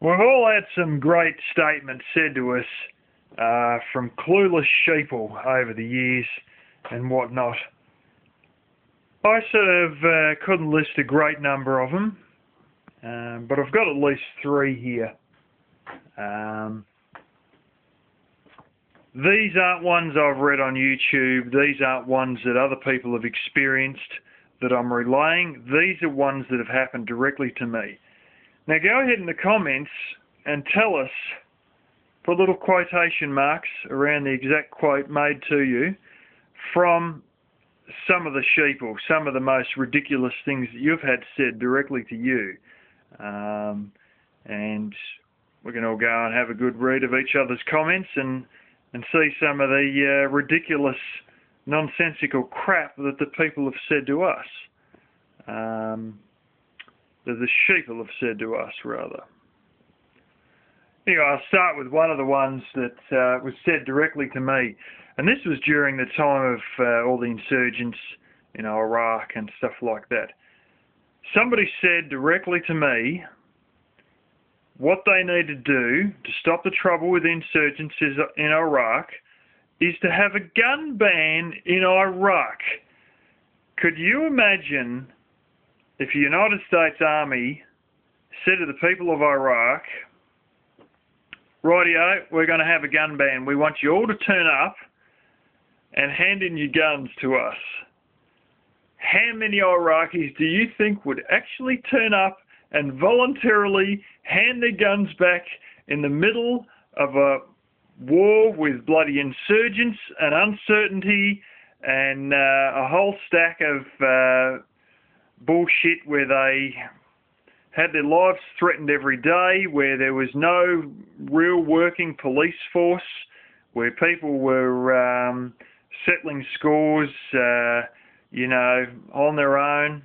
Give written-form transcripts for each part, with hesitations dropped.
We've all had some great statements said to us from clueless sheeple over the years and whatnot. I sort of couldn't list a great number of them, but I've got at least three here. These aren't ones I've read on YouTube. These aren't ones that other people have experienced that I'm relaying. These are ones that have happened directly to me. Now go ahead in the comments and tell us, put little quotation marks around the exact quote made to you from some of the sheeple, some of the most ridiculous things that you've had said directly to you. And we can all go and have a good read of each other's comments and see some of the ridiculous, nonsensical crap that the people have said to us. That the sheeple have said to us, rather. Anyway, I'll start with one of the ones that was said directly to me. And this was during the time of all the insurgents in Iraq and stuff like that. Somebody said directly to me what they need to do to stop the trouble with insurgents in Iraq is to have a gun ban in Iraq. Could you imagine if the United States Army said to the people of Iraq, rightio, we're going to have a gun ban. We want you all to turn up and hand in your guns to us. How many Iraqis do you think would actually turn up and voluntarily hand their guns back in the middle of a war with bloody insurgents and uncertainty and a whole stack of bullshit where they had their lives threatened every day, where there was no real working police force, where people were settling scores, on their own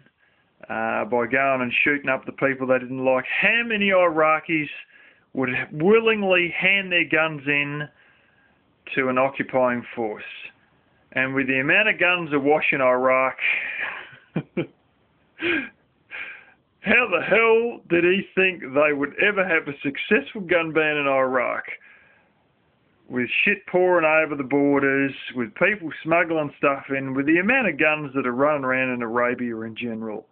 by going and shooting up the people they didn't like? How many Iraqis would willingly hand their guns in to an occupying force? And with the amount of guns awash in Iraq, how the hell did he think they would ever have a successful gun ban in Iraq? With shit pouring over the borders, with people smuggling stuff in, with the amount of guns that are running around in Arabia in general.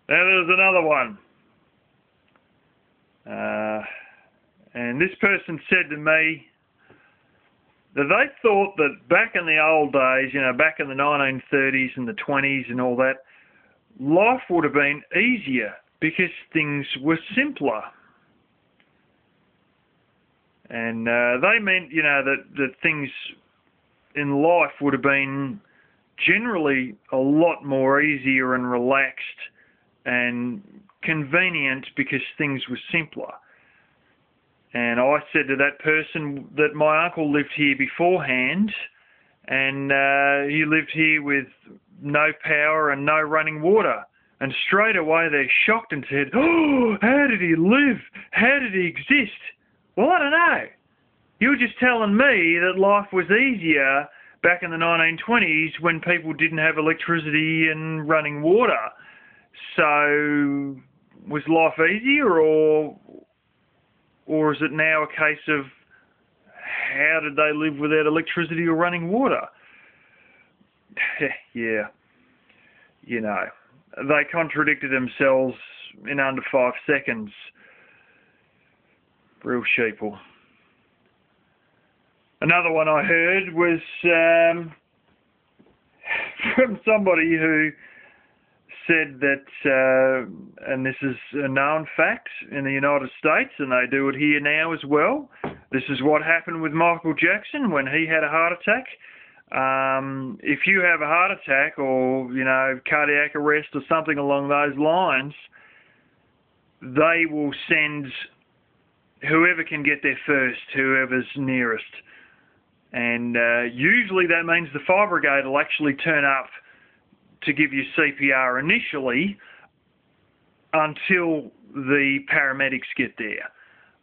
Now there's another one. And this person said to me that they thought that back in the old days, back in the 1930s and the 20s and all that, life would have been easier because things were simpler. And they meant, that things in life would have been generally a lot more easier and relaxed and convenient because things were simpler. And I said to that person that my uncle lived here beforehand, and he lived here with no power and no running water. And straight away they're shocked and said, "Oh, how did he live? How did he exist?" Well, I don't know. You were just telling me that life was easier back in the 1920s when people didn't have electricity and running water. So was life easier, or is it now a case of how did they live without electricity or running water? Yeah, they contradicted themselves in under 5 seconds. Real sheeple. Another one I heard was from somebody who said that, and this is a known fact in the United States, and they do it here now as well. This is what happened with Michael Jackson when he had a heart attack. If you have a heart attack or, cardiac arrest or something along those lines, they will send whoever can get there first, whoever's nearest. And usually that means the fire brigade will actually turn up to give you CPR initially until the paramedics get there.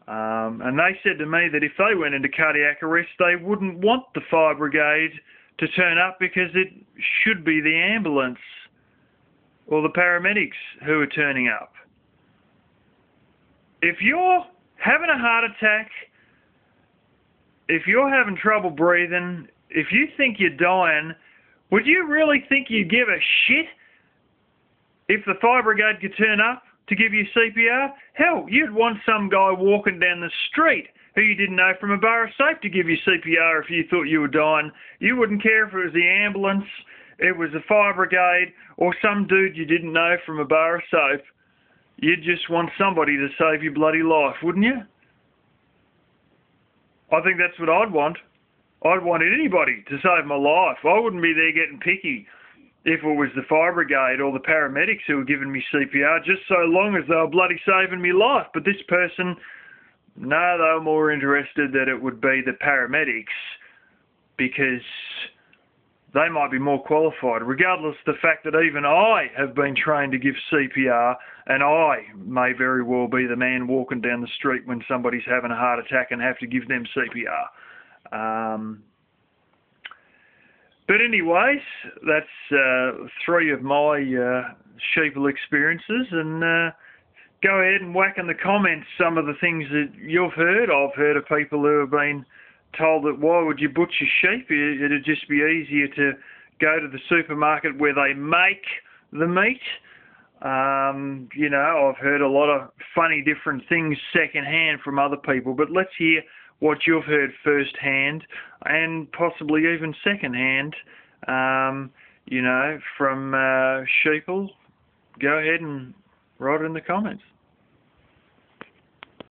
And they said to me that if they went into cardiac arrest, they wouldn't want the fire brigade to turn up because it should be the ambulance or the paramedics who are turning up? If you're having a heart attack, if you're having trouble breathing, if you think you're dying, would you really think you'd give a shit if the fire brigade could turn up to give you CPR? Hell, you'd want some guy walking down the street who you didn't know from a bar of soap to give you CPR if you thought you were dying. You wouldn't care if it was the ambulance, it was the fire brigade, or some dude you didn't know from a bar of soap. You'd just want somebody to save your bloody life, wouldn't you? I think that's what I'd want. I'd want anybody to save my life. I wouldn't be there getting picky if it was the fire brigade or the paramedics who were giving me CPR, just so long as they were bloody saving me life. But this person, no, they were more interested that it would be the paramedics because they might be more qualified, regardless of the fact that even I have been trained to give CPR, and I may very well be the man walking down the street when somebody's having a heart attack and have to give them CPR. But anyways, that's 3 of my Sheeple experiences, and go ahead and whack in the comments some of the things that you've heard. I've heard of people who have been told that why would you butcher sheep? It'd just be easier to go to the supermarket where they make the meat. You know, I've heard a lot of funny different things secondhand from other people, but let's hear what you've heard firsthand and possibly even secondhand, you know, from Sheeple. Go ahead and write it in the comments.